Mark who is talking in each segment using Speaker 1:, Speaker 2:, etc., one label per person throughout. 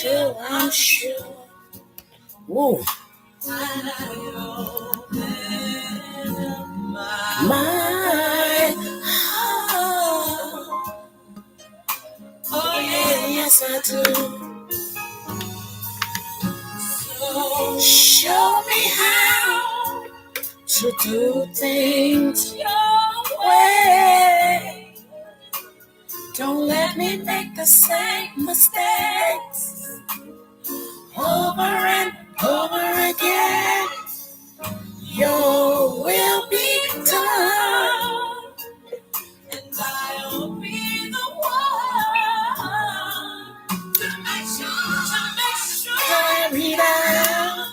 Speaker 1: till I'm sure. Woo. My heart. Oh yeah, yes I do. So show me how to do things your way. Don't let me make the same mistakes over and over again. Your will be done, and I'll be the one to make sure carried out.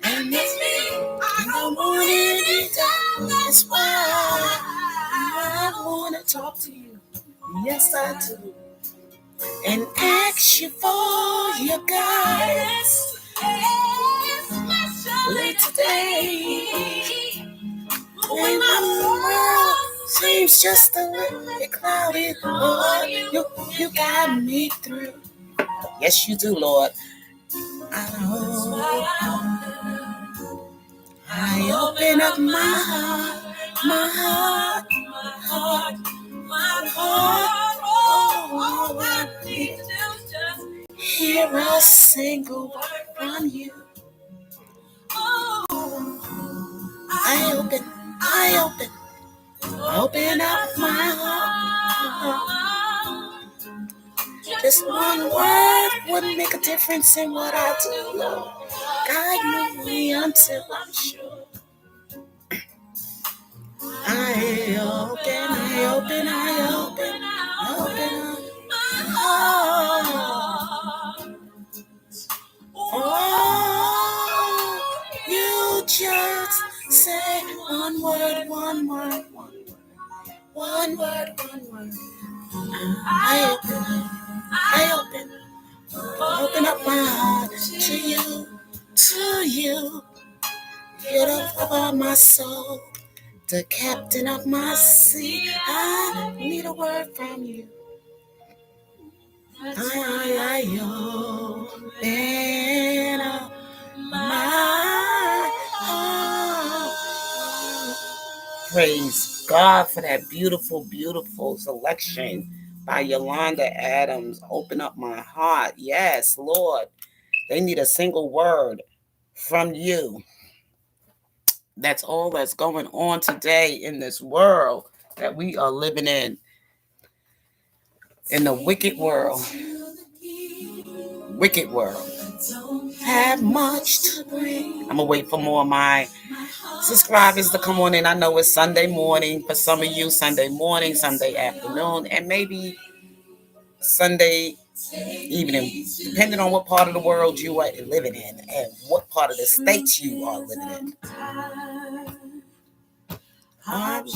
Speaker 1: And it's me, I don't want any doubt. That's why I want to talk to you. Yes, I do. And ask you for your guidance. Especially today, when my world seems just a little bit cloudy, Lord, you got me through. Yes, you do, Lord. I open up my heart. Oh, I need to just hear a single word from you. I open up my heart. Just one word would make a difference in what I do, Lord. Guide me until I'm sure. I open up my heart. Oh, you just say one word. I open up my heart to you. You're the lover of my soul, the captain of my sea. I need a word from you. I open up my heart. Praise God for that beautiful selection by Yolanda Adams. Open up my heart. Yes, Lord. They need a single word from you. That's all that's going on today in this world that we are living in the wicked world. Have much to bring. I'm going to wait for more of my subscribers to come on in. I know it's Sunday morning for some of you, Sunday morning, Sunday afternoon, and maybe Sunday evening, depending on what part of the world you are living in and what part of the states you are living in.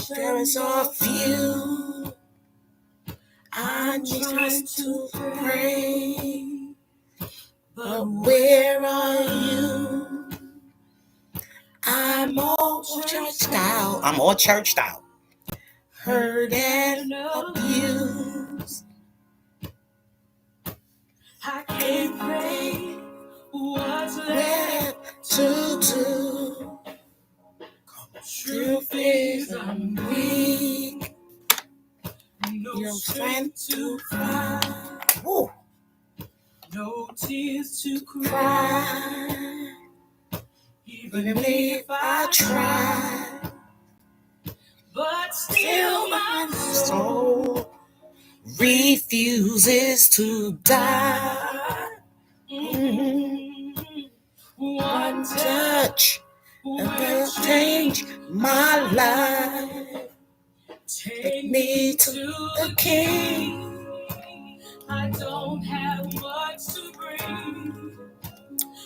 Speaker 1: There is a few I trust to pray, but where are you? I'm all churched out. Hurt and abused. I can't pray what's left to do. Truth is I'm weak. No strength to fight. Woo. No tears to cry. Even if I try. But still my soul refuses to die. One touch will change my life. Take me to the King. I don't have much to bring.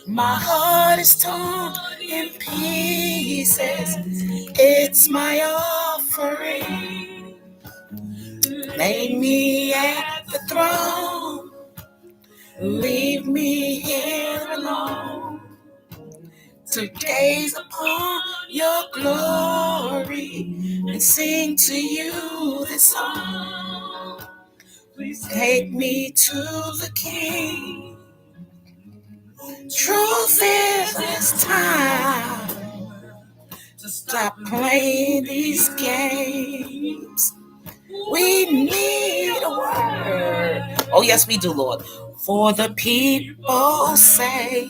Speaker 1: My heart is torn in pieces. It's my offering. Lay me at the throne. Leave me here alone to gaze upon your glory and sing to you this song. Please take me to the King. Truth is, it's time to stop playing these games. We need a word. Oh, yes, we do, Lord. For the people's sake.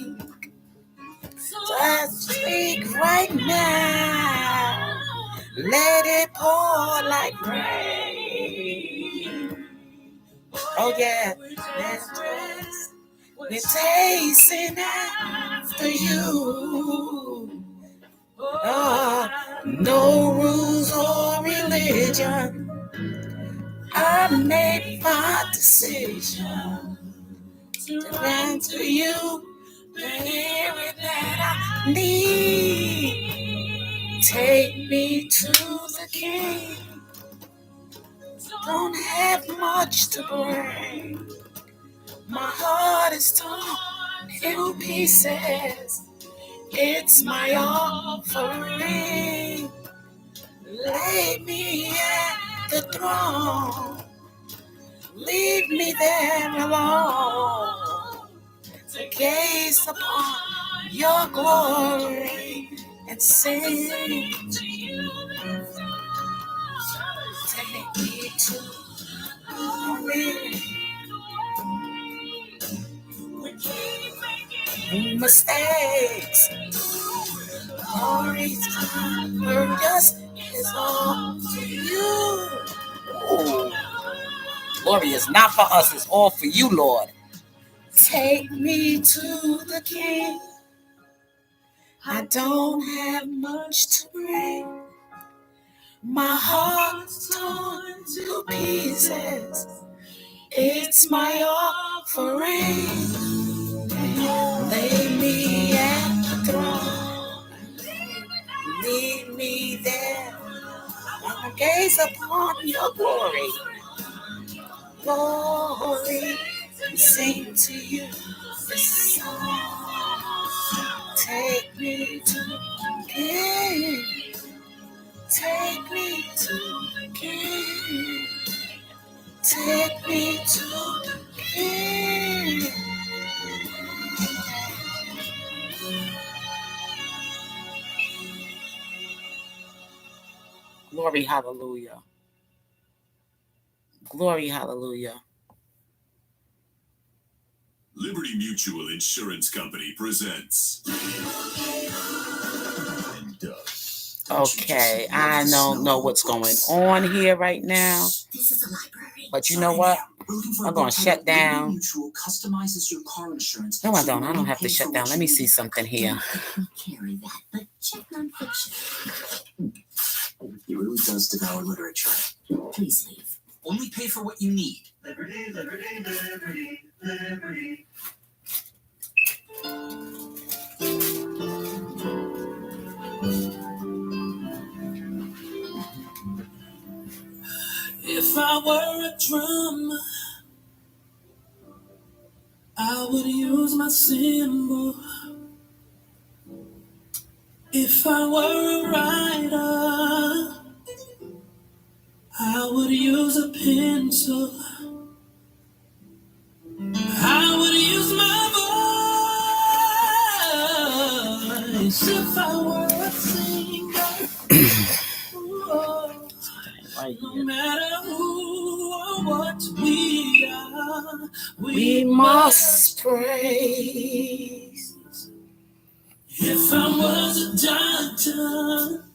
Speaker 1: Just speak right now. Let it pour like rain. Oh, yeah. We're tasting after you. No rules or religion. I made my decision to run to you. The hearing that I need. Take me to the King. Don't have much to bring. My heart is torn into pieces. It's my offering. Lay me at the throne. Leave me there alone to gaze upon your glory and sing to you. Take me to glory. We keep making mistakes. Glory's purpose is all to you. Ooh. Glory is not for us, it's all for you, Lord. Take me to the King. I don't have much to bring. My heart's torn to pieces. It's my offering. Lay me at the throne. Leave me there. I'll gaze upon your glory. Glory, sing to you this song. Take me to the King. Take me to the King. Take me to the King. Glory, hallelujah. Glory, hallelujah.
Speaker 2: Liberty Mutual Insurance Company presents.
Speaker 1: Okay, I don't know what's going on here right now.
Speaker 3: This is a library.
Speaker 1: But you know what? I'm going to shut down. No, I don't. I don't have to shut down. Let me see something here.
Speaker 3: Carry that, but check nonfiction.
Speaker 2: He really does devour literature.
Speaker 3: Please leave.
Speaker 2: Only pay for what you need.
Speaker 4: Liberty, liberty, liberty, liberty.
Speaker 5: If I were a drum, I would use my cymbal. If I were a writer, I would use a pencil. I would use my voice. If I were a singer, no matter who or what we are,
Speaker 1: We must praise.
Speaker 5: If I was a doctor,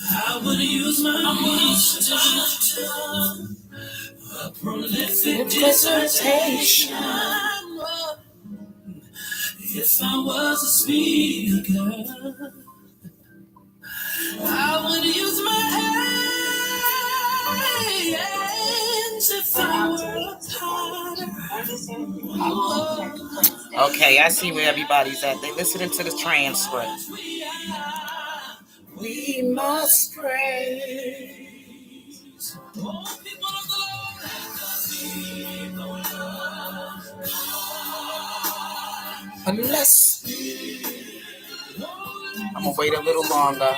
Speaker 5: I would use my wisdom, a prolific dissertation. If I was a speaker, I would use my hands. If I were a potter.
Speaker 1: Okay, I see where everybody's at. They're listening to the transcript. We must praise. Unless I'm gonna wait a little longer.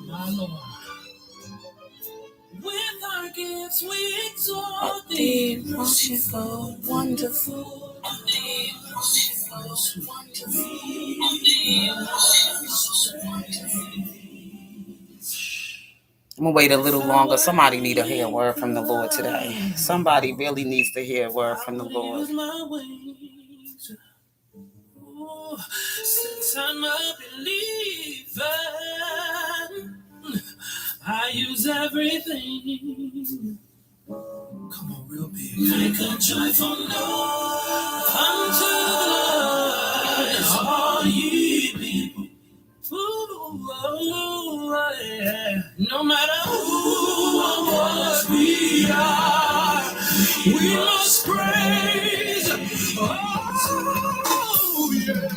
Speaker 5: My Lord. With thy gifts we exalt
Speaker 1: thee,
Speaker 5: thee.
Speaker 1: merciful, wonderful. I'm gonna wait a little longer. Somebody need to hear a word from the Lord today. Somebody really needs to hear a word from the Lord.
Speaker 5: Since I'm a believer, I use everything. Come on, real big. Make a joyful noise unto the Lord, all ye people. Ooh, oh, yeah. No matter who or what we are, we must praise. Oh, yeah.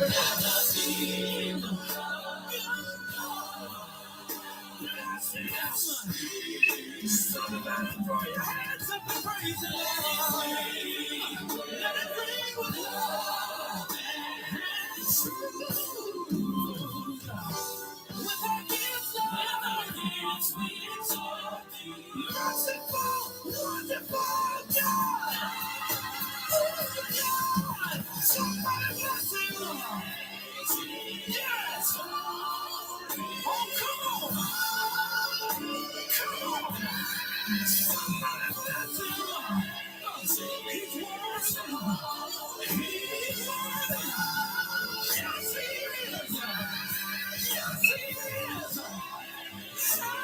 Speaker 5: Somebody throw your hands up and praise the Lord. Let it ring with love and truth. With our gifts, we exalt thee. Merciful, wonderful God. God. Somebody bless him. Yes. Oh, come on. Come on. Somebody bless him. He's worthy. He's worthy. Yes, he is. Yes, he is.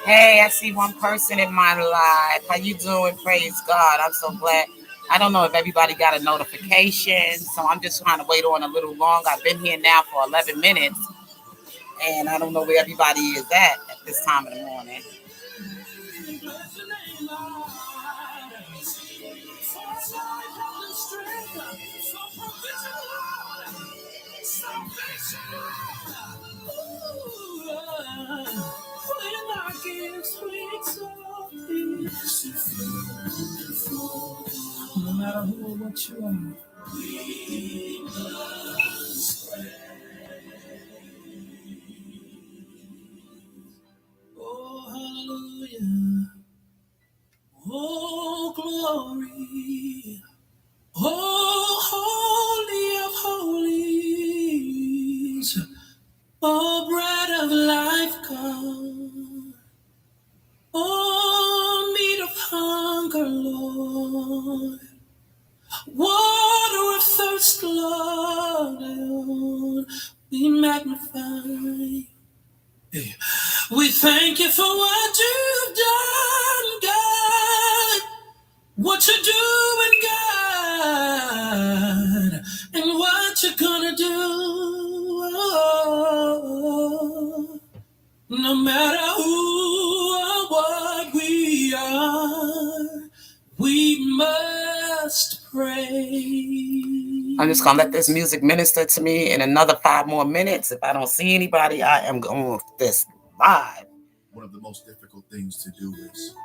Speaker 1: Hey, I see one person in my live. How you doing? Praise God. I'm so glad. I don't know if everybody got a notification, so I'm just trying to wait on a little longer. I've been here now for 11 minutes, and I don't know where everybody is at this time of the morning.
Speaker 5: No matter who or what you are. Oh, hallelujah. Oh, glory. Oh, holy of holies. Oh, bread of life, God. Oh, meat of hunger, Lord. Water of thirst, Lord. We magnify. Hey. We thank you for what you've done, God. What you're doing, God. And what you're gonna do. No matter who or what we are, we must pray.
Speaker 1: I'm just gonna let this music minister to me in another 5 more minutes. If I don't see anybody, I am going with this live.
Speaker 2: One of the most difficult things to do is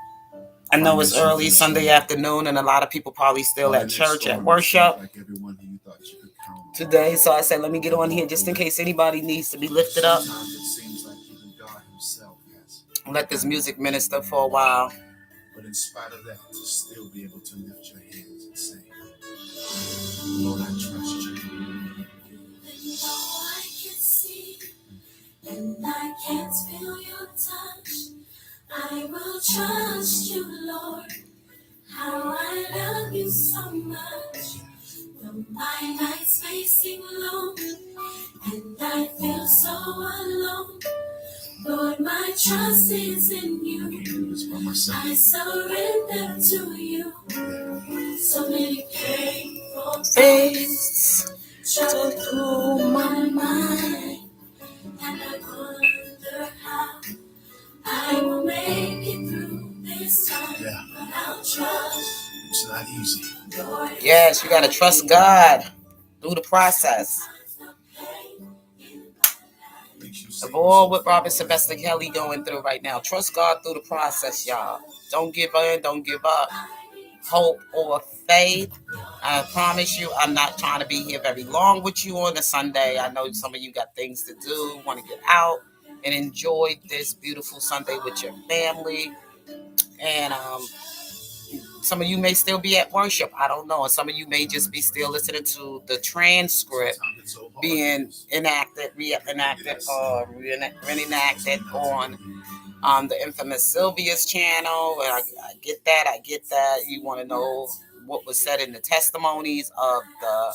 Speaker 1: I know it's early Sunday afternoon, and a lot of people probably still at church, at worship today. So I said, let me get on here just in case anybody needs to be lifted up. Let this music minister for a while.
Speaker 2: But in spite of that, to still be able to lift your hands and say, Lord, I trust you.
Speaker 3: I can see and I can't feel your touch. I will trust you, Lord. How I love you so much. Though my nights may seem long and I feel so alone, Lord, my trust is in you. I surrender to you. So many painful things travel through my mind, and I wonder how I will make it through this time. But I'll trust.
Speaker 2: It's not easy.
Speaker 1: Yes, you gotta trust God through the process. Of all what Robert Sylvester Kelly going through right now, trust God through the process, y'all. Don't give in, don't give up. Hope or faith. I promise you, I'm not trying to be here very long with you on a Sunday. I know some of you got things to do, want to get out and enjoy this beautiful Sunday with your family. And Some of you may still be at worship. I don't know. And some of you may just be still listening to the transcript being enacted, reenacted on the infamous Sylvia's channel. And I get that. I get that. You want to know what was said in the testimonies of the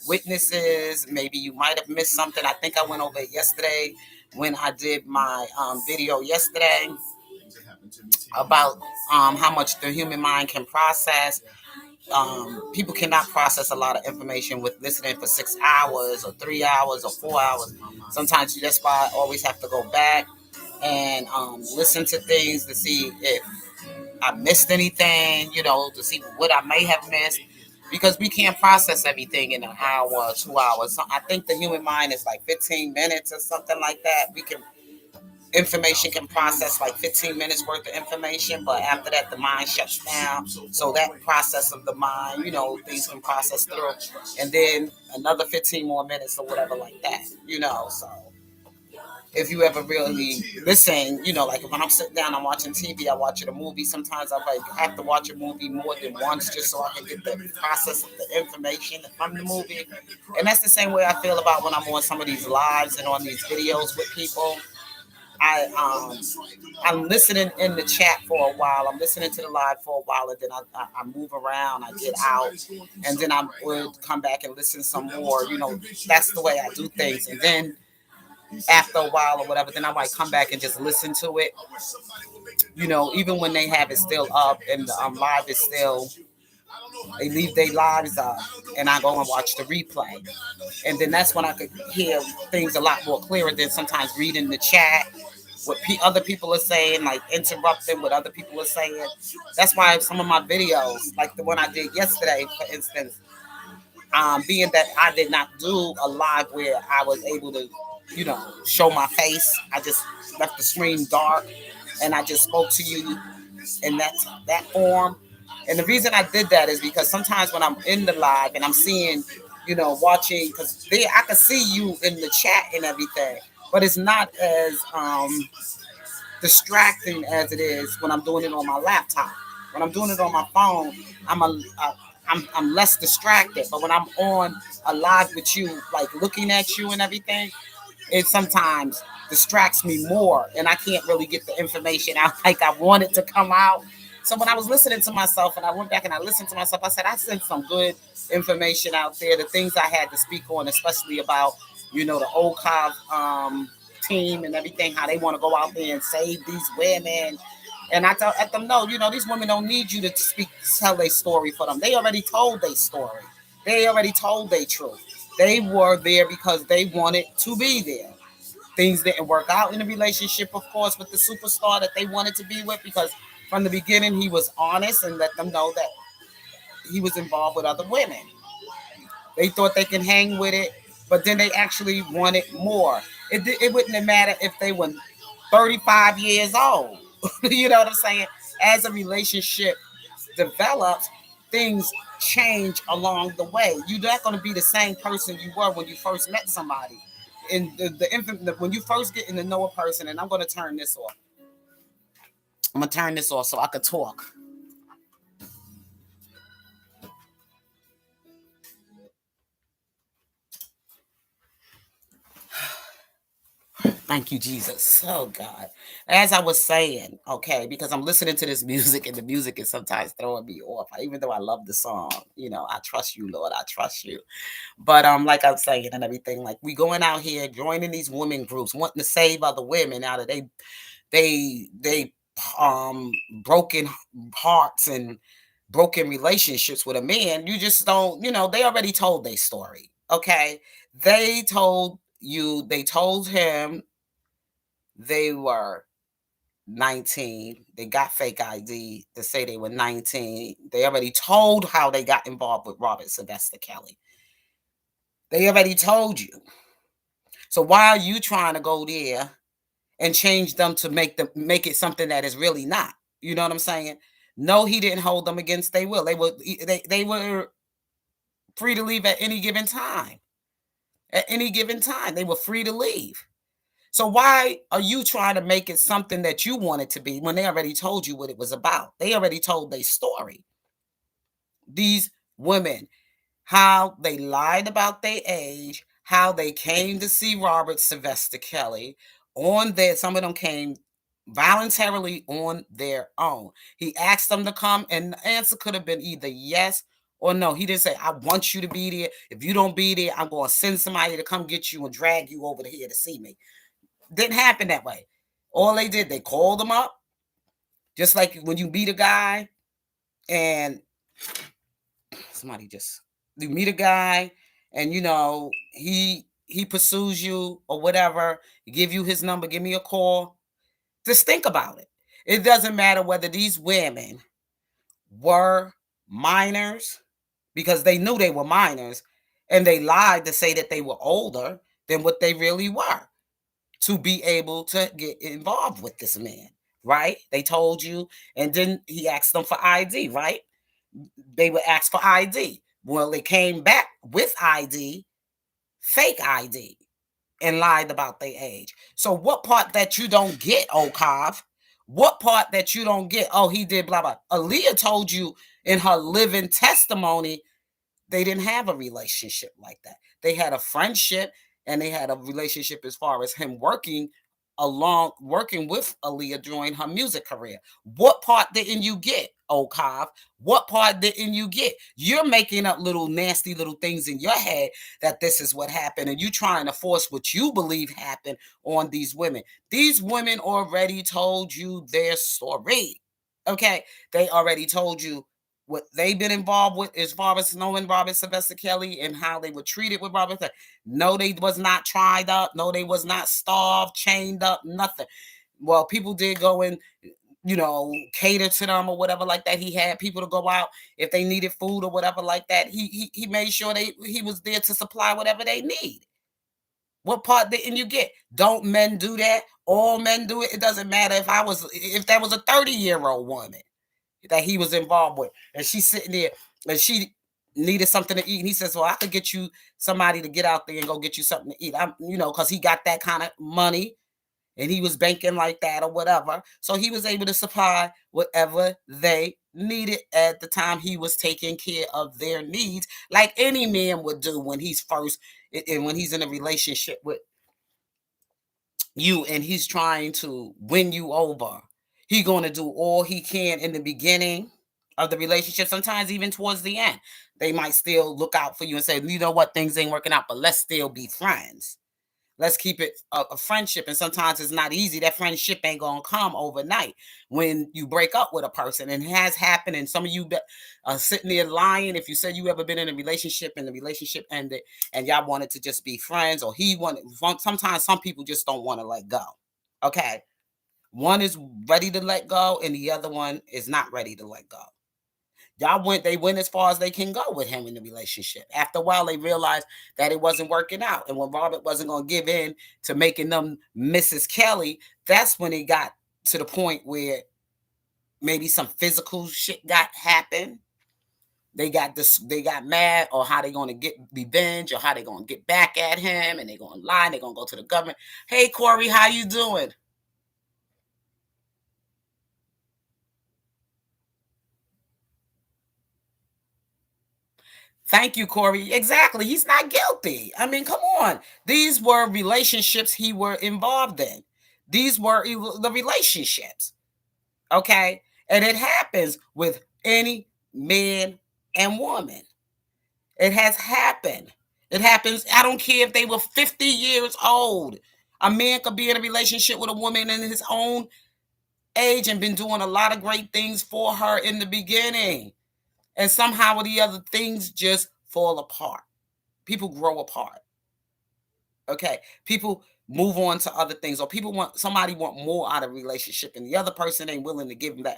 Speaker 1: witnesses. Maybe you might have missed something. I think I went over it yesterday when I did my video yesterday about how much the human mind can process. People cannot process a lot of information with listening for 6 hours or 3 hours or 4 hours. Sometimes that's why I always have to go back and listen to things to see if I missed anything, to see what I may have missed. Because we can't process everything in an hour or 2 hours. So I think the human mind is like 15 minutes or something like that. Information can process like 15 minutes worth of information, but after that the mind shuts down. So that process of the mind, things can process through, and then another 15 more minutes or whatever like that. So if you ever really listen, like when I'm sitting down, I'm watching TV, I watch a movie. Sometimes I have to watch a movie more than once just so I can get the process of the information from the movie. And that's the same way I feel about when I'm on some of these lives and on these videos with people. I I'm listening in the chat for a while. I'm listening to the live for a while, and then I move around. I get out, and then I would come back and listen some more. That's the way I do things. And then after a while or whatever, then I might come back and just listen to it. Even when they have it still up and the live is still, they leave their lives up, and I go and watch the replay. And then that's when I could hear things a lot more clearer than sometimes reading the chat, what other people are saying, like interrupting what other people are saying. That's why some of my videos, like the one I did yesterday, for instance, being that I did not do a live where I was able to, show my face, I just left the screen dark and I just spoke to you in that form. And the reason I did that is because sometimes when I'm in the live and I'm seeing, watching, because I can see you in the chat and everything, but it's not as distracting as it is when I'm doing it on my laptop. When I'm doing it on my phone, I'm less distracted. But when I'm on a live with you, like looking at you and everything, it sometimes distracts me more, and I can't really get the information out like I want it to come out. So when I was listening to myself and I went back and I listened to myself, I said I sent some good information out there, the things I had to speak on, especially about, the OCOV team and everything, how they want to go out there and save these women. And I let them know, these women don't need you to tell their story for them. They already told their story. They already told their truth. They were there because they wanted to be there. Things didn't work out in the relationship, of course, with the superstar that they wanted to be with, because from the beginning he was honest and let them know that he was involved with other women. They thought they can hang with it, but then they actually wanted more. It wouldn't have mattered if they were 35 years old. You know what I'm saying? As a relationship develops, things change along the way. You're not going to be the same person you were when you first met somebody. And when you first get to know a person, and I'm going to turn this off. I'm going to turn this off so I could talk. Thank you, Jesus. Oh, God. As I was saying, okay, because I'm listening to this music and the music is sometimes throwing me off, even though I love the song. I trust you, Lord. I trust you. But like I'm saying and everything, like we going out here joining these women groups, wanting to save other women out of they broken hearts and broken relationships with a man. You just don't, they already told their story. Okay. They told him they were 19. They got fake ID to say they were 19. They already told how they got involved with Robert Sylvester Kelly. They already told you. So why are you trying to go there and change them to make it something that is really not? You know what I'm saying? No, he didn't hold them against their will. They were free to leave at any given time. At any given time, they were free to leave. So why are you trying to make it something that you want it to be when they already told you what it was about? They already told their story. these women, how they lied about their age, how they came to see Robert Sylvester Kelly on their, some of them came voluntarily on their own. He asked them to come, and the answer could have been either yes or no. He didn't say, I want you to be there. If you don't be there, I'm going to send somebody to come get you and drag you over here to see me. Didn't happen that way. All they did, they called him up, just like when you meet a guy and somebody just, you meet a guy and he pursues you or whatever, give you his number, give me a call. Just think about it. It doesn't matter whether these women were minors, because they knew they were minors, and they lied to say that they were older than what they really were to be able to get involved with this man, right? They told you, and then he asked them for ID, right? They would ask for ID. Well, they came back with ID, fake ID, and lied about their age. So what part that you don't get, Okav? What part that you don't get? Oh, he did blah blah. Aaliyah told you in her living testimony they didn't have a relationship like that. They had a friendship, and they had a relationship as far as him working with Aaliyah during her music career. What part didn't you get, Okav? What part didn't you get? You're making up little nasty little things in your head that this is what happened, and you trying to force what you believe happened on these women. These women already told you their story. Okay, they already told you what they've been involved with as far as knowing Robert Sylvester Kelly and how they were treated with Robert. No, they was not tried up. No, they was not starved, chained up, nothing. Well, people did go and cater to them or whatever like that. He had people to go out if they needed food or whatever like that. He made sure he was there to supply whatever they need. What part didn't you get? Don't men do that? All men do it. It doesn't matter if that was a 30-year-old woman that he was involved with, and she's sitting there and she needed something to eat, and he says, well, I could get you somebody to get out there and go get you something to eat. Because he got that kind of money and he was banking like that or whatever, so he was able to supply whatever they needed at the time. He was taking care of their needs like any man would do when he's first and when he's in a relationship with you and he's trying to win you over. He's going to do all he can in the beginning of the relationship, sometimes even towards the end. They might still look out for you and say, you know what, things ain't working out, but let's still be friends. Let's keep it a friendship. And sometimes it's not easy. That friendship ain't going to come overnight when you break up with a person. And it has happened. And some of you are sitting there lying. If you said you ever been in a relationship and the relationship ended and y'all wanted to just be friends, or he wanted, sometimes some people just don't want to let go. Okay. One is ready to let go and the other one is not ready to let go. They went as far as they can go with him in the relationship. After a while, they realized that it wasn't working out. And when Robert wasn't going to give in to making them Mrs. Kelly, that's when it got to the point where maybe some physical shit happened. They got mad, or how they going to get revenge, or how they going to get back at him, and they going to lie, and they going to go to the government. Hey, Corey, how you doing? Thank you, Corey. Exactly. He's not guilty. I mean, come on. These were relationships he were involved in. These were the relationships. Okay. And it happens with any man and woman. It has happened. It happens. I don't care if they were 50 years old. A man could be in a relationship with a woman in his own age and been doing a lot of great things for her in the beginning. And somehow or the other, things just fall apart. People grow apart. Okay. People move on to other things, or somebody want more out of a relationship and the other person ain't willing to give them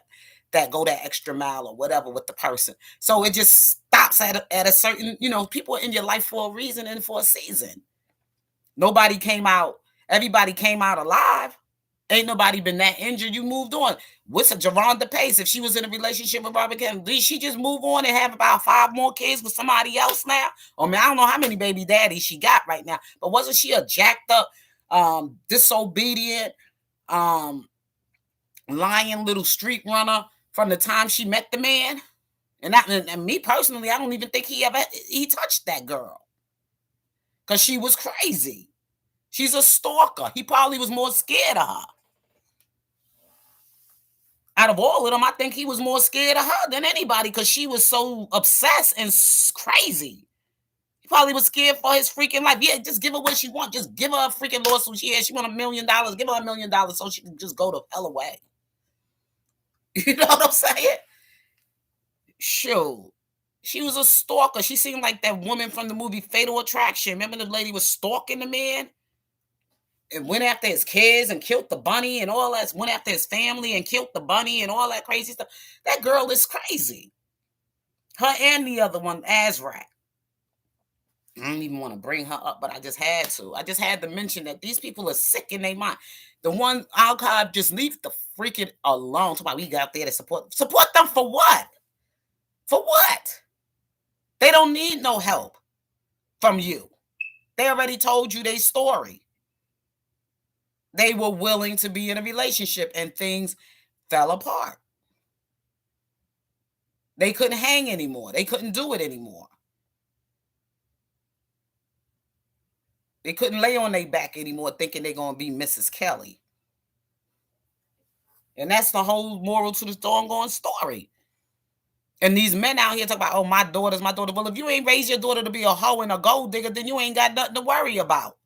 Speaker 1: that go that extra mile or whatever with the person. So it just stops at a certain, people are in your life for a reason and for a season. Everybody came out alive. Ain't nobody been that injured. You moved on. What's a Geronda Pace? If she was in a relationship with Robert Kennedy, did she just move on and have about 5 more kids with somebody else now? I mean, I don't know how many baby daddies she got right now, but wasn't she a jacked up, disobedient, lying little street runner from the time she met the man? And me personally, I don't even think he touched that girl because she was crazy. She's a stalker. He probably was more scared of her. Out of all of them, I think he was more scared of her than anybody because she was so obsessed and crazy. He probably was scared for his freaking life. Yeah, just give her what she wants. Just give her a freaking lawsuit. She want $1 million. Give her $1 million so she can just go the hell away. You know what I'm saying? Shoot. She was a stalker. She seemed like that woman from the movie Fatal Attraction. Remember the lady was stalking the man and went after his kids and killed the bunny and all that. Went after his family and killed the bunny and all that crazy stuff. That girl is crazy. Her and the other one, Azrak. I don't even want to bring her up, but I just had to. I just had to mention that these people are sick in their mind. The one Al-Qaeda, just leave the freaking alone. Talk about we got there to support them for what? For what? They don't need no help from you. They already told you their story. They were willing to be in a relationship and things fell apart. They couldn't hang anymore. They couldn't do it anymore. They couldn't lay on their back anymore thinking they're going to be Mrs. Kelly. And that's the whole moral to the ongoing story. And these men out here talk about, oh, my daughter's my daughter. Well, if you ain't raised your daughter to be a hoe and a gold digger, then you ain't got nothing to worry about.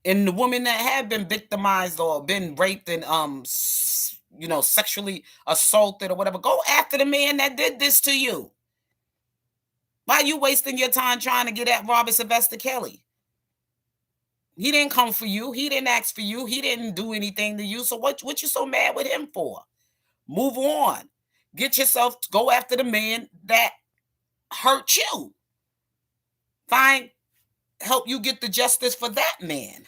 Speaker 1: And the women that have been victimized or been raped and sexually assaulted or whatever, go after the man that did this to you. Why are you wasting your time trying to get at Robert Sylvester Kelly? He didn't come for you. He didn't ask for you. He didn't do anything to you. So what you so mad with him for? Move on. Get yourself, go after the man that hurt you. Help you get the justice for that man.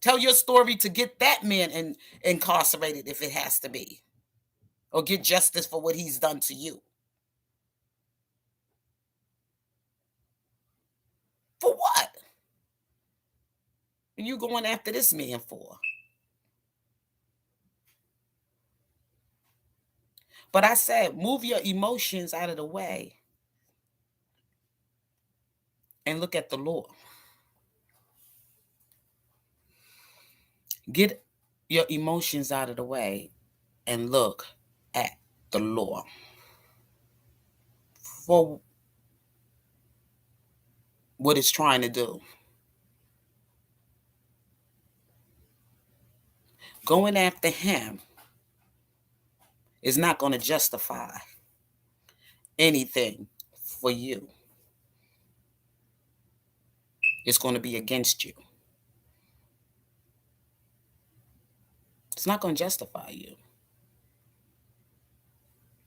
Speaker 1: Tell your story to get that man incarcerated if it has to be. Or get justice for what he's done to you. For what? Are you going after this man for? But I said, move your emotions out of the way and look at the law. Get your emotions out of the way and look at the law. For what it's trying to do. Going after him is not going to justify anything for you. It's going to be against you. It's not going to justify you.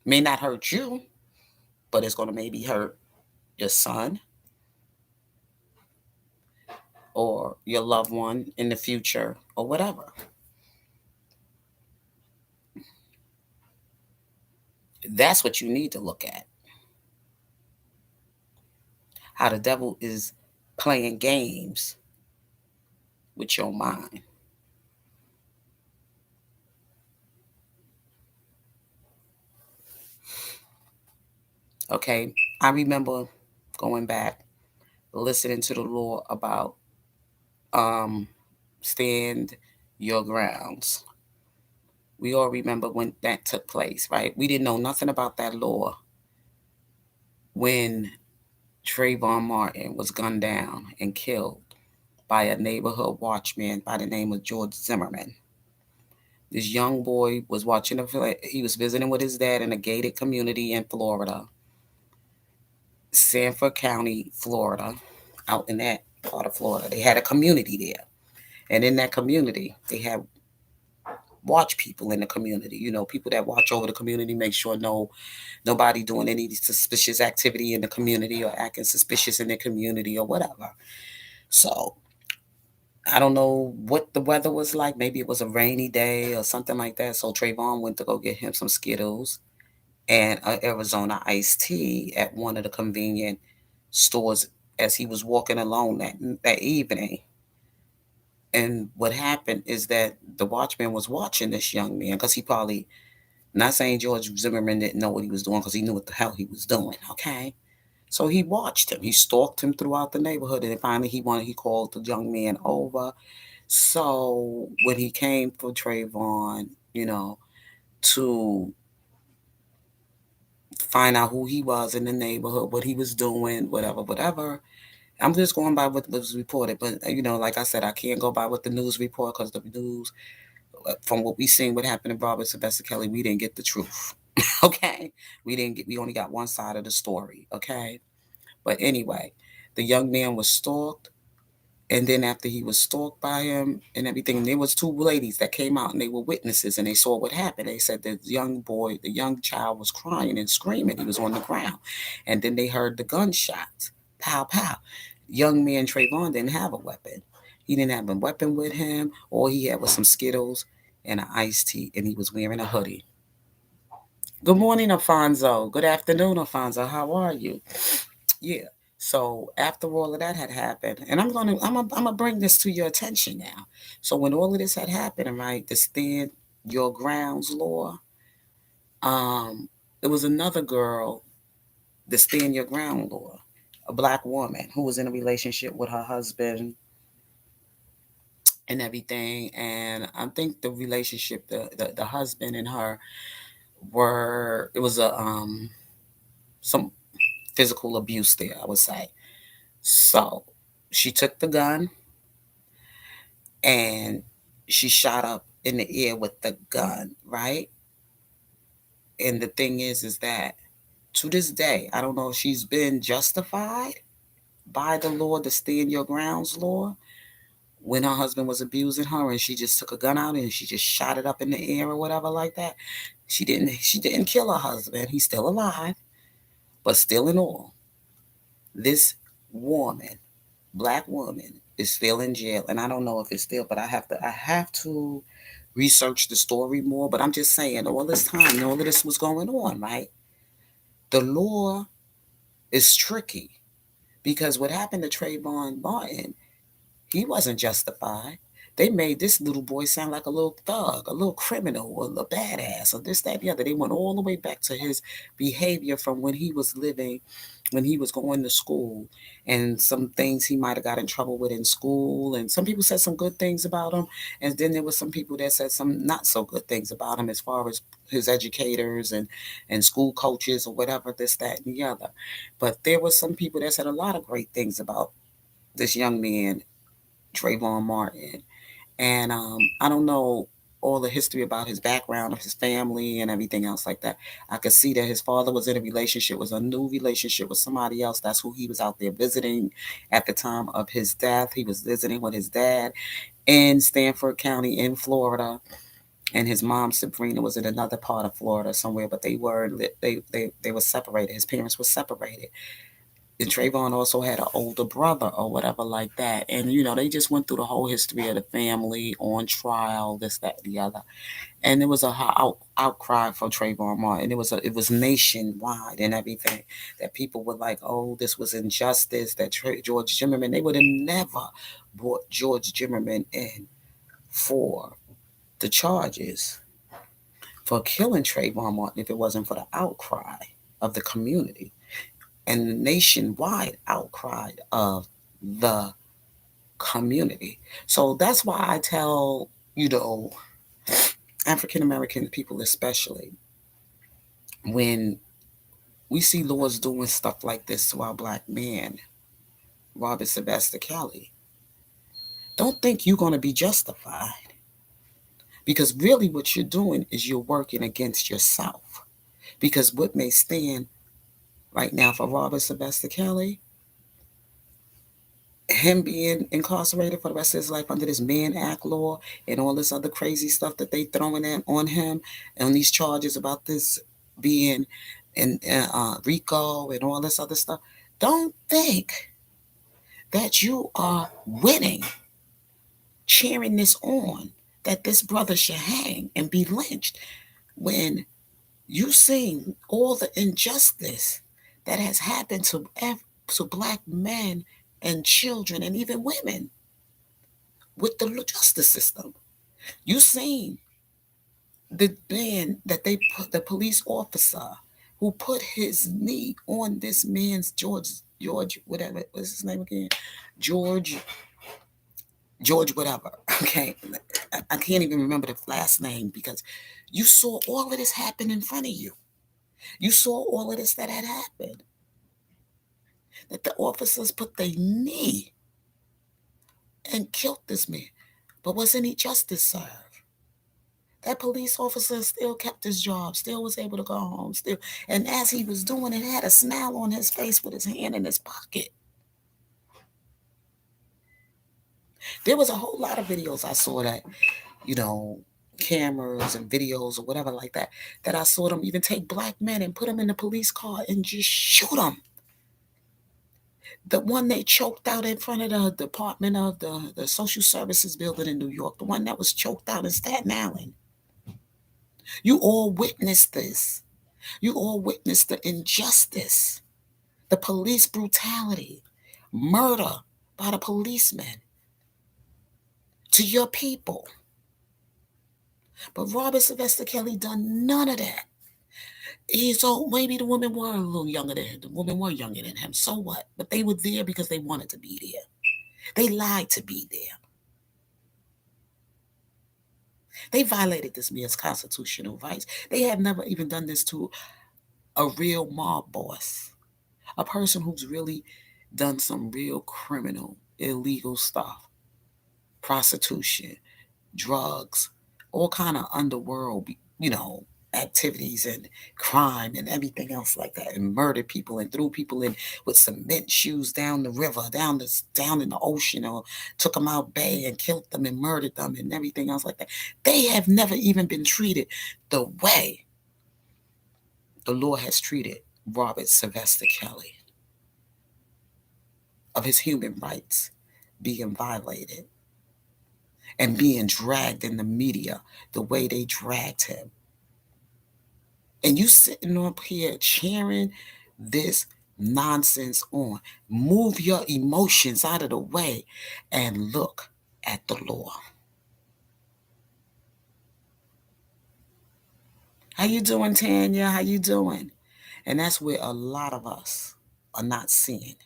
Speaker 1: May not hurt you, but it's going to maybe hurt your son or your loved one in the future or whatever. That's what you need to look at. How the devil is playing games with your mind. Okay, I remember going back, listening to the law about stand your grounds. We all remember when that took place, right? We didn't know nothing about that law when Trayvon Martin was gunned down and killed by a neighborhood watchman by the name of George Zimmerman. This young boy was he was visiting with his dad in a gated community in Florida, Sanford County, Florida, out in that part of Florida. They had a community there. And in that community, they had watch people in the community, people that watch over the community, make sure nobody doing any suspicious activity in the community or acting suspicious in the community or whatever. So I don't know what the weather was like. Maybe it was a rainy day or something like that. So Trayvon went to go get him some Skittles and Arizona iced tea at one of the convenient stores as he was walking along that evening. And what happened is that the watchman was watching this young man because he probably, not saying George Zimmerman didn't know what he was doing because he knew what the hell he was doing, okay? So he watched him. He stalked him throughout the neighborhood, and then finally he called the young man over. So when he came for Trayvon, to find out who he was in the neighborhood, what he was doing, whatever, whatever. I'm just going by what was reported, but like I said, I can't go by what the news report because the news, from what we seen, what happened to Robert Sylvester Kelly, we didn't get the truth. Okay, we only got one side of the story. Okay, but anyway, the young man was stalked. And then after he was stalked by him and everything, there was two ladies that came out and they were witnesses and they saw what happened. They said the young child was crying and screaming. He was on the ground. And then they heard the gunshots. Pow, pow. Young man Trayvon didn't have a weapon. He didn't have a weapon with him. All he had was some Skittles and an iced tea, and he was wearing a hoodie. Good morning, Alfonso. Good afternoon, Alfonso. How are you? Yeah. So after all of that had happened, and I'm gonna bring this to your attention now. So when all of this had happened, right, the stand your grounds law, um, there was another girl, the stand your ground law, a black woman who was in a relationship with her husband and everything, and I think the relationship, the husband and her were, it was a some physical abuse there, I would say. So she took the gun and she shot up in the air with the gun, right? And the thing is that to this day, I don't know if she's been justified by the law, the stand your grounds law, when her husband was abusing her and she just took a gun out and she just shot it up in the air or whatever like that. She didn't kill her husband. He's still alive, but still in all, this woman, black woman, is still in jail. And I don't know if it's still, but I have to research the story more. But I'm just saying, all this time, all of this was going on, right? The law is tricky because what happened to Trayvon Martin, he wasn't justified. They made this little boy sound like a little thug, a little criminal, or a badass, or this, that, the other. They went all the way back to his behavior from when he was living, when he was going to school, and some things he might have got in trouble with in school. And some people said some good things about him, and then there was some people that said some not so good things about him as far as his educators and school coaches or whatever, this, that, and the other. But there was some people that said a lot of great things about this young man, Trayvon Martin. And I don't know all the history about his background of his family and everything else like that. I could see that his father was in a relationship, was a new relationship with somebody else. That's who he was out there visiting at the time of his death. He was visiting with his dad in Stanford County in Florida. And his mom Sabrina was in another part of Florida somewhere, but they were separated. His parents were separated. And Trayvon also had an older brother or whatever like that. And, they just went through the whole history of the family on trial, this, that, the other. And there was a outcry for Trayvon Martin. It was nationwide and everything, that people were like, oh, this was injustice, that George Zimmerman, they would have never brought George Zimmerman in for the charges for killing Trayvon Martin if it wasn't for the outcry of the community and the nationwide outcry of the community. So that's why I tell, African American people, especially, when we see laws doing stuff like this to our black man, Robert Sylvester Kelly, don't think you're going to be justified. Because really, what you're doing is you're working against yourself. Because what may stand right now for Robert Sylvester Kelly, him being incarcerated for the rest of his life under this Mann Act law and all this other crazy stuff that they throwing in on him, and these charges about this being in RICO and all this other stuff. Don't think that you are winning, cheering this on, that this brother should hang and be lynched when you seen all the injustice that has happened to black men and children and even women with the justice system. You seen the man that they put, the police officer who put his knee on this man's George whatever what's his name again, George George whatever. Okay, I can't even remember the last name because you saw all of this happen in front of you. You saw all of this that had happened. That the officers put their knee and killed this man. But was any justice served? That police officer still kept his job, still was able to go home, still. And as he was doing it, had a smile on his face with his hand in his pocket. There was a whole lot of videos I saw that, you know, cameras and videos or whatever like that, that I saw them even take black men and put them in the police car and just shoot them. The one they choked out in front of the Department of the Social Services building in New York, the one that was choked out in Staten Island. You all witnessed this. You all witnessed the injustice, the police brutality, murder by the policemen to your people. But Robert Sylvester Kelly done none of that. He's old. Maybe the women were a little younger than him. The women were younger than him. So what? But they were there because they wanted to be there. They lied to be there. They violated this man's constitutional rights. They have never even done this to a real mob boss, a person who's really done some real criminal, illegal stuff, prostitution, drugs, all kind of underworld, activities and crime and everything else like that, and murdered people and threw people in with cement shoes down the river, down in the ocean, or took them out bay and killed them and murdered them and everything else like that. They have never even been treated the way the law has treated Robert Sylvester Kelly, of his human rights being violated and being dragged in the media the way they dragged him. And you sitting up here cheering this nonsense on. Move your emotions out of the way and look at the law. How you doing, Tanya? How you doing? And that's where a lot of us are not seeing.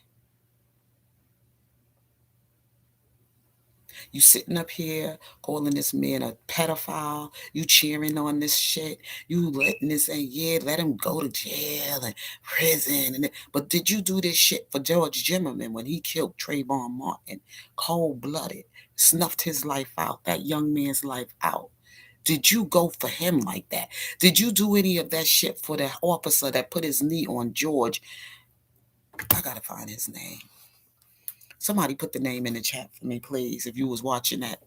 Speaker 1: You sitting up here calling this man a pedophile. You cheering on this shit. You letting this say, yeah, let him go to jail and prison. But did you do this shit for George Zimmerman when he killed Trayvon Martin? Cold-blooded. Snuffed his life out. That young man's life out. Did you go for him like that? Did you do any of that shit for the officer that put his knee on George? I gotta find his name. Somebody put the name in the chat for me, please. If you was watching that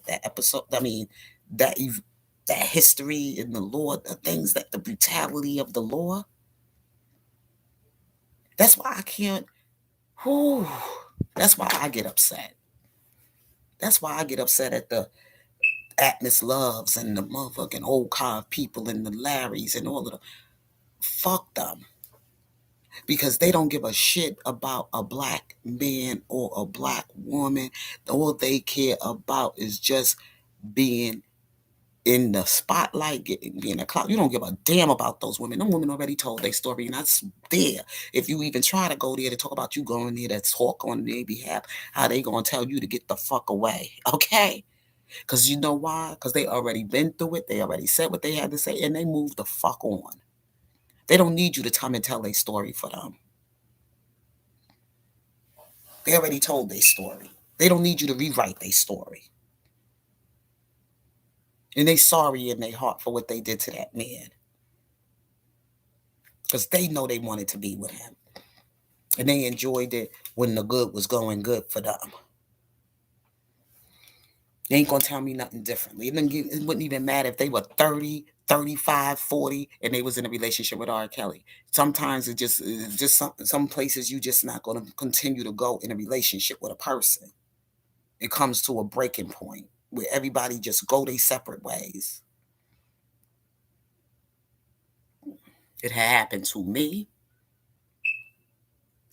Speaker 1: episode, I mean, that that history in the law, the things that the brutality of the law. That's why I can't. Whew, that's why I get upset. That's why I get upset at the Atlas Loves and the motherfucking old car people and the Larrys and all of the. Fuck them. Because they don't give a shit about a black man or a black woman. All they care about is just being in the spotlight, being a clout. You don't give a damn about those women. Them women already told their story, and that's there. If you even try to go there to talk about you going there to talk on their behalf, how they gonna tell you to get the fuck away, okay? Because you know why? Because they already been through it. They already said what they had to say, and they moved the fuck on. They don't need you to come and tell their story for them. They already told their story. They don't need you to rewrite their story. And they sorry in their heart for what they did to that man. Because they know they wanted to be with him. And they enjoyed it when the good was going good for them. They ain't going to tell me nothing differently. It wouldn't even matter if they were 30, 35, 40, and they was in a relationship with R. Kelly. Sometimes it's just some places you just not going to continue to go in a relationship with a person. It comes to a breaking point where everybody just go their separate ways. It happened to me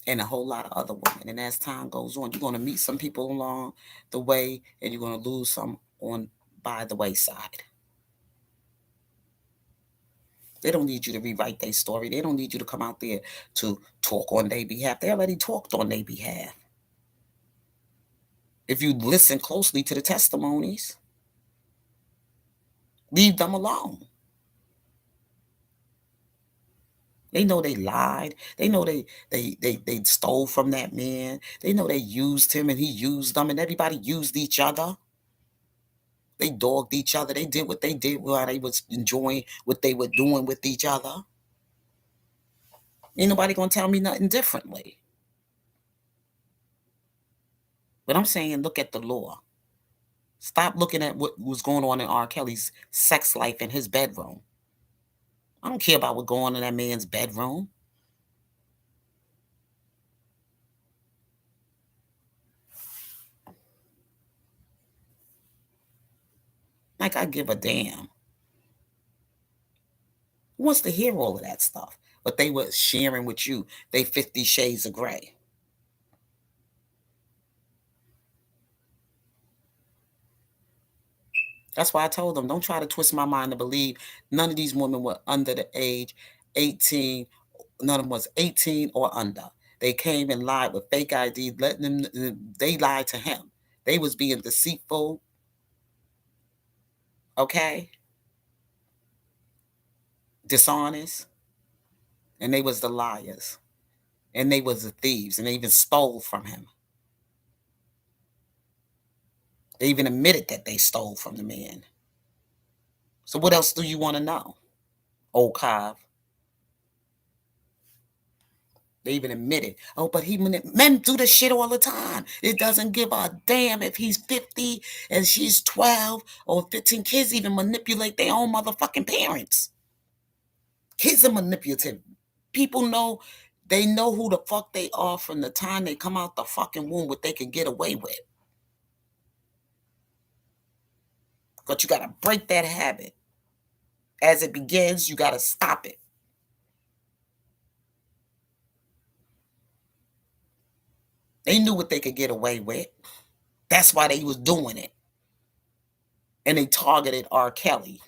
Speaker 1: and a whole lot of other women. And as time goes on, you're going to meet some people along the way, and you're going to lose some on by the wayside. They don't need you to rewrite their story. They don't need you to come out there to talk on their behalf. They already talked on their behalf. If you listen closely to the testimonies, leave them alone. They know they lied. They know they stole from that man. They know they used him and he used them, and everybody used each other. They dogged each other. They did what they did while they was enjoying what they were doing with each other. Ain't nobody gonna tell me nothing differently. But I'm saying, look at the law. Stop looking at what was going on in R. Kelly's sex life in his bedroom. I don't care about what's going on in that man's bedroom. Like, I give a damn. Who wants to hear all of that stuff? But they were sharing with you. They 50 Shades of Grey. That's why I told them, don't try to twist my mind to believe none of these women were under the age 18. None of them was 18 or under. They came and lied with fake ID, letting them. They lied to him. They was being deceitful. Okay, dishonest, and they was the liars, and they was the thieves, and they even stole from him. They even admitted that they stole from the man. So what else do you want to know, old Cobb? They even admitted, oh, but men do this shit all the time. It doesn't give a damn if he's 50 and she's 12 or 15. Kids even manipulate their own motherfucking parents. Kids are manipulative. People know, they know who the fuck they are from the time they come out the fucking womb, what they can get away with. But you gotta break that habit. As it begins, you gotta stop it. They knew what they could get away with. That's why they was doing it. And they targeted R. Kelly.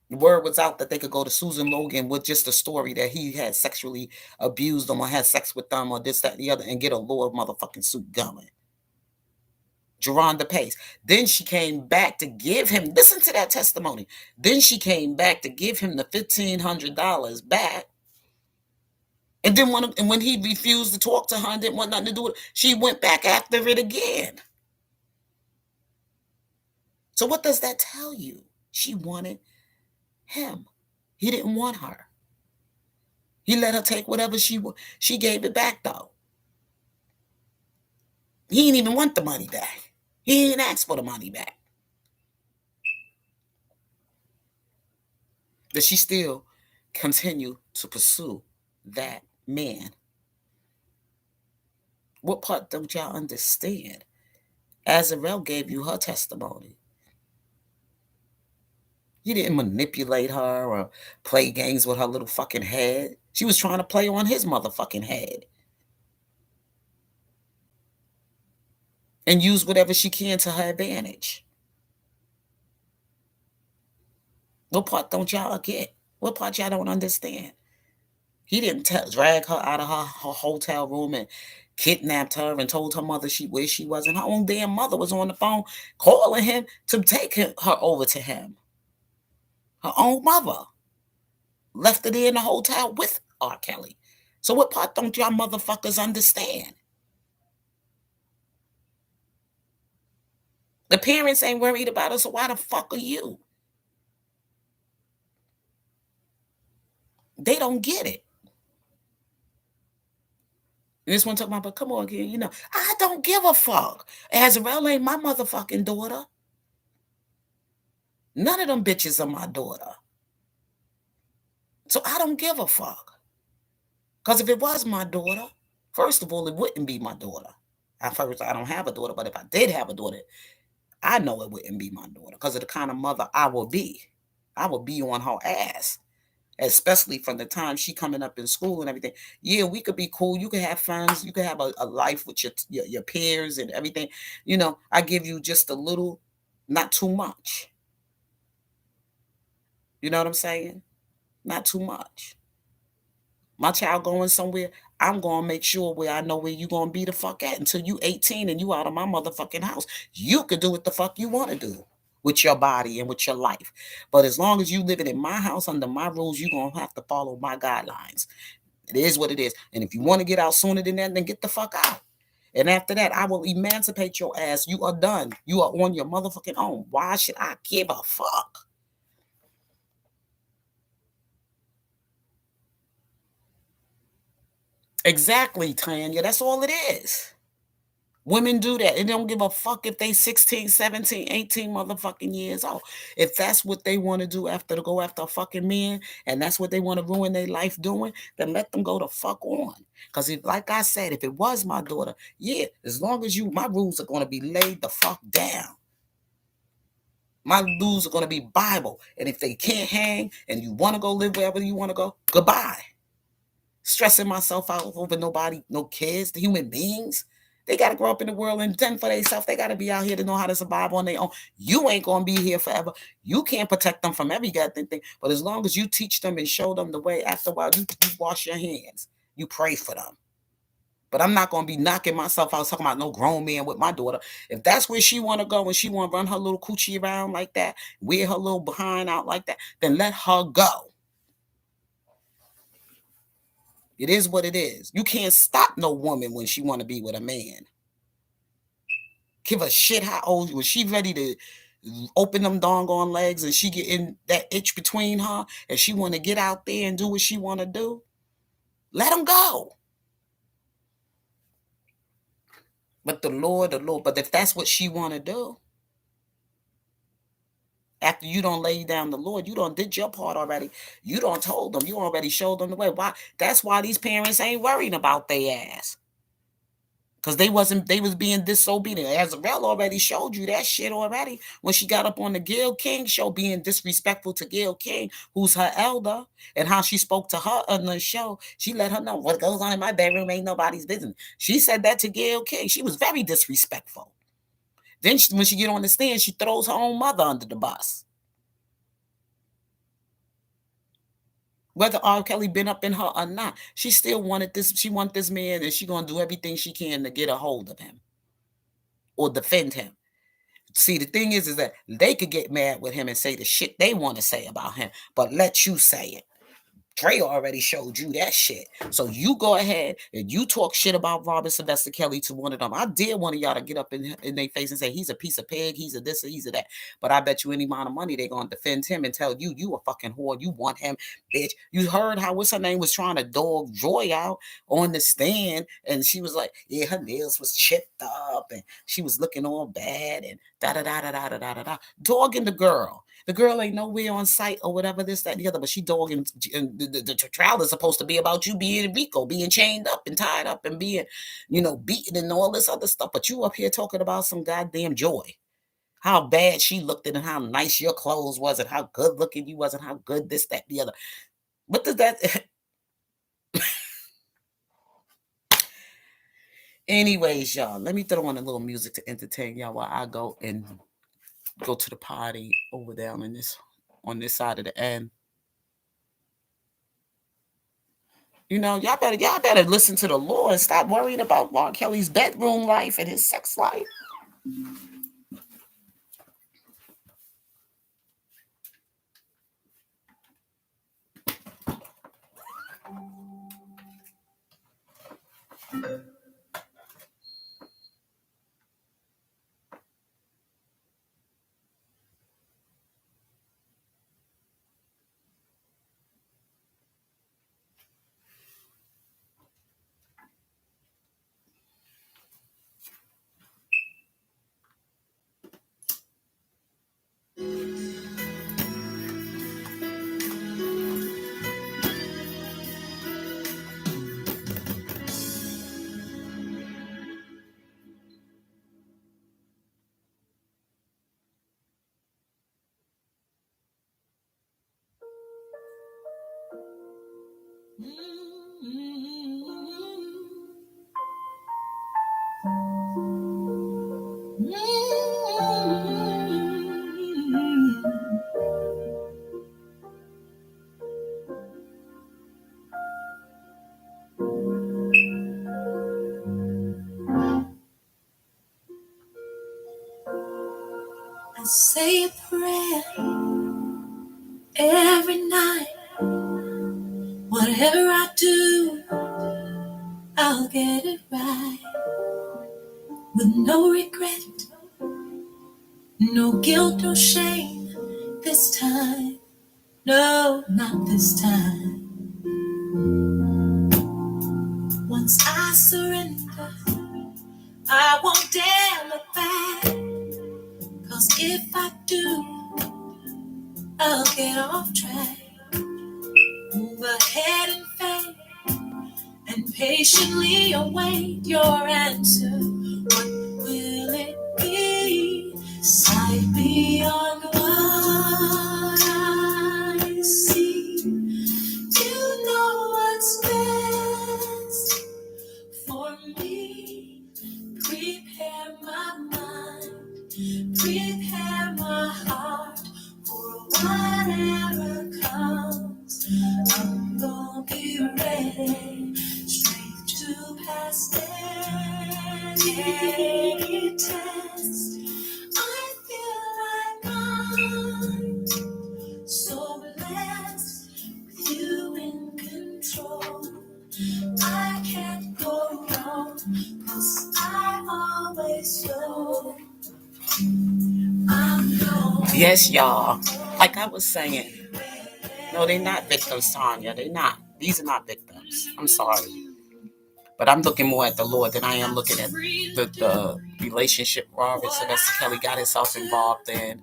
Speaker 1: The word was out that they could go to Susan Logan with just a story that he had sexually abused them or had sex with them or this, that, and the other, and get a law motherfucking suit going. Geronda Pace. Then she came back to give him, listen to that testimony. Then she came back to give him the $1,500 back. And then when he refused to talk to her and didn't want nothing to do with it, she went back after it again. So what does that tell you? She wanted him. He didn't want her. He let her take whatever she gave it back, though. He didn't even want the money back. He didn't ask for the money back. But she still continued to pursue that man. What part don't y'all understand? Azarel gave you her testimony. He didn't manipulate her or play games with her little fucking head. She was trying to play on his motherfucking head. And use whatever she can to her advantage. What part don't y'all get? What part y'all don't understand? He didn't drag her out of her hotel room and kidnapped her and told her mother where she was. And her own damn mother was on the phone calling him to take her over to him. Her own mother left her there in the hotel with R. Kelly. So what part don't y'all motherfuckers understand? The parents ain't worried about her, so why the fuck are you? They don't get it. And this one talking about, but come on, kid, I don't give a fuck. Azarel ain't my motherfucking daughter. None of them bitches are my daughter. So I don't give a fuck. Because if it was my daughter, first of all, it wouldn't be my daughter. At first, I don't have a daughter, but if I did have a daughter, I know it wouldn't be my daughter because of the kind of mother I will be. I will be on her ass. especially from the time she coming up in school and everything. Yeah, we could be cool. You could have friends. You could have a life with your peers and everything. I give you just a little, not too much. You know what I'm saying? Not too much. My child going somewhere, I'm going to make sure where I know where you going to be the fuck at until you 18 and you out of my motherfucking house. You can do what the fuck you want to do with your body and with your life. But as long as you living in my house under my rules, you going to have to follow my guidelines. It is what it is. And if you want to get out sooner than that, then get the fuck out. And after that, I will emancipate your ass. You are done. You are on your motherfucking own. Why should I give a fuck? Exactly, Tanya. That's all it is. Women do that. They don't give a fuck if they 16, 17, 18 motherfucking years old. If that's what they want to do after to go after a fucking man and that's what they want to ruin their life doing, then let them go the fuck on. Because like I said, if it was my daughter, yeah, as long as my rules are going to be laid the fuck down. My rules are going to be Bible. And if they can't hang and you want to go live wherever you want to go, goodbye. Stressing myself out over nobody, no kids, the human beings. They got to grow up in the world and fend for themselves. They got to be out here to know how to survive on their own. You ain't going to be here forever. You can't protect them from every goddamn thing. But as long as you teach them and show them the way, after a while, you wash your hands. You pray for them. But I'm not going to be knocking myself out talking about no grown man with my daughter. If that's where she want to go and she want to run her little coochie around like that, wear her little behind out like that, then let her go. It is what it is. You can't stop no woman when she want to be with a man. Give a shit how old you. When she ready to open them doggone legs and she get in that itch between her and she want to get out there and do what she want to do, let them go. But the Lord. But if that's what she want to do, after you don't lay down the Lord, you don't did your part already. You don't told them. You already showed them the way. Why? That's why these parents ain't worrying about their ass. Because they was being disobedient. Azrael already showed you that shit already when she got up on the Gail King show being disrespectful to Gail King, who's her elder, and how she spoke to her on the show. She let her know what goes on in my bedroom ain't nobody's business. She said that to Gail King. She was very disrespectful. Then when she get on the stand, she throws her own mother under the bus. Whether R. Kelly been up in her or not, she still wanted this. She want this man, and she gonna do everything she can to get a hold of him or defend him. See, the thing is that they could get mad with him and say the shit they want to say about him, but let you say it. Dre already showed you that shit. So you go ahead and you talk shit about Robert Sylvester Kelly to one of them. I dare one of y'all to get up in their face and say he's a piece of pig, he's a this, he's a that. But I bet you any amount of money they're going to defend him and tell you a fucking whore. You want him, bitch. You heard how, what's her name, was trying to dog Joy out on the stand. And she was like, yeah, her nails was chipped up and she was looking all bad and da-da-da-da-da-da-da-da. Dogging the girl. The girl ain't nowhere on site or whatever, this, that, and the other, but she dogging. The trial is supposed to be about you being Rico, being chained up and tied up and being, beaten and all this other stuff. But you up here talking about some goddamn Joy. How bad she looked and how nice your clothes was and how good looking you was and how good this, that, the other. What does that... Anyways, y'all, let me throw on a little music to entertain y'all while I go to the party over there on this side of the end. Y'all better listen to the Lord and stop worrying about R. Kelly's bedroom life and his sex life.
Speaker 3: I say a prayer every night. Whatever I do, I'll get it right. With no regret, no guilt, no shame this time. No, not this time. Once I surrender, I won't dare look back. 'Cause if I do, I'll get off track. Move ahead in faith and patiently await your answer. What will it be? Sight beyond what I see. You know what's best for me. Prepare my mind, prepare my heart for whatever comes. I'm gonna be ready, strength to pass any test. I feel like I'm so blessed with you in control. I can't go wrong, 'cause I always know I'm going.
Speaker 1: Yes, y'all. Like I was saying, no, they're not victims, Tanya. They're not. These are not victims. I'm sorry. But I'm looking more at the Lord than I am looking at the relationship Robert Sylvester Kelly got himself involved in.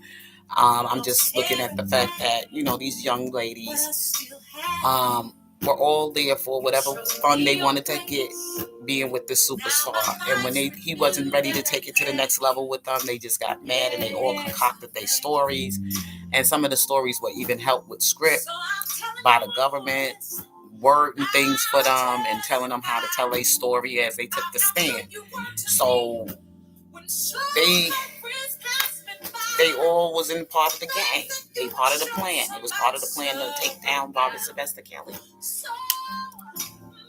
Speaker 1: I'm just looking at the fact that, these young ladies were all there for whatever fun they wanted to get being with the superstar. And when he wasn't ready to take it to the next level with them, they just got mad and they all concocted their stories. And some of the stories were even helped with script by the government, wording things for them and telling them how to tell their story as they took the stand. So they all was in part of the game. They part of the plan. It was part of the plan to take down Robert Sylvester Kelly.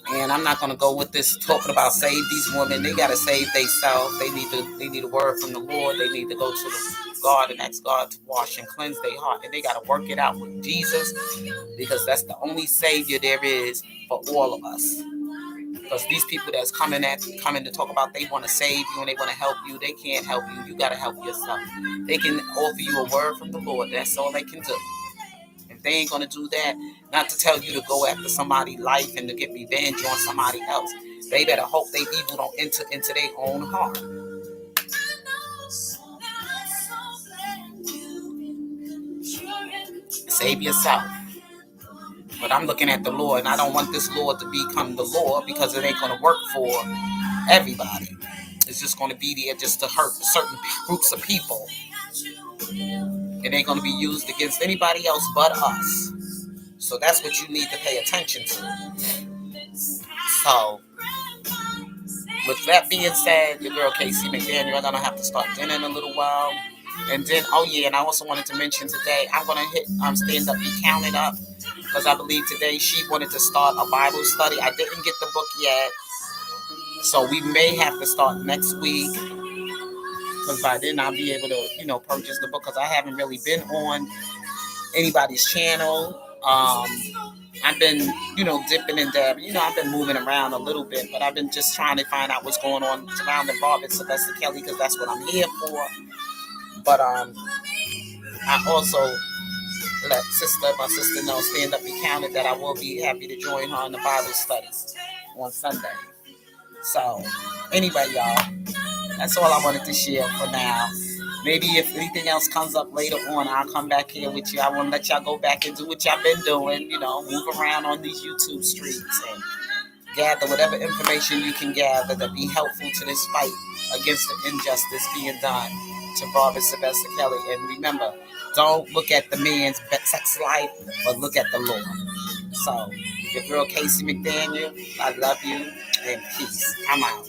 Speaker 1: And I'm not gonna go with this talking about save these women. They gotta save themselves. They need a word from the Lord. They need to go to the God and ask God to wash and cleanse their heart. And they gotta work it out with Jesus, because that's the only Savior there is for all of us. Because these people that's coming to talk about they want to save you and they want to help you, they can't help you. You gotta help yourself. They can offer you a word from the Lord. That's all they can do. If they ain't gonna do that, not to tell you to go after somebody's life and to get revenge on somebody else, they better hope they evil don't enter into their own heart. Save yourself. But I'm looking at the law, and I don't want this law to become the law, because it ain't gonna work for everybody. It's just gonna be there just to hurt certain groups of people. It ain't gonna be used against anybody else but us. So that's what you need to pay attention to. So, with that being said, your girl Casey McDaniel, I'm gonna have to start dinner in a little while. And then, and I also wanted to mention today, I'm gonna hit Stand Up, Be Counted Up, because I believe today she wanted to start a Bible study. I didn't get the book yet, so we may have to start next week, because by then I'll be able to, purchase the book, because I haven't really been on anybody's channel. I've been, dipping and dabbing. I've been moving around a little bit, but I've been just trying to find out what's going on surrounding Robert Sylvester Kelly, because that's what I'm here for. But I also let my sister know, Stand Up, Be Counted, that I will be happy to join her in the Bible study on Sunday. So, anyway, y'all, that's all I wanted to share for now. Maybe if anything else comes up later on, I'll come back here with you. I want to let y'all go back and do what y'all been doing, move around on these YouTube streets and gather whatever information you can gather that be helpful to this fight against the injustice being done to Robert Sylvester Kelly. And remember, don't look at the man's sex life, but look at the Lord. So, Your girl Casey McDaniel, I love you, and peace. I'm out.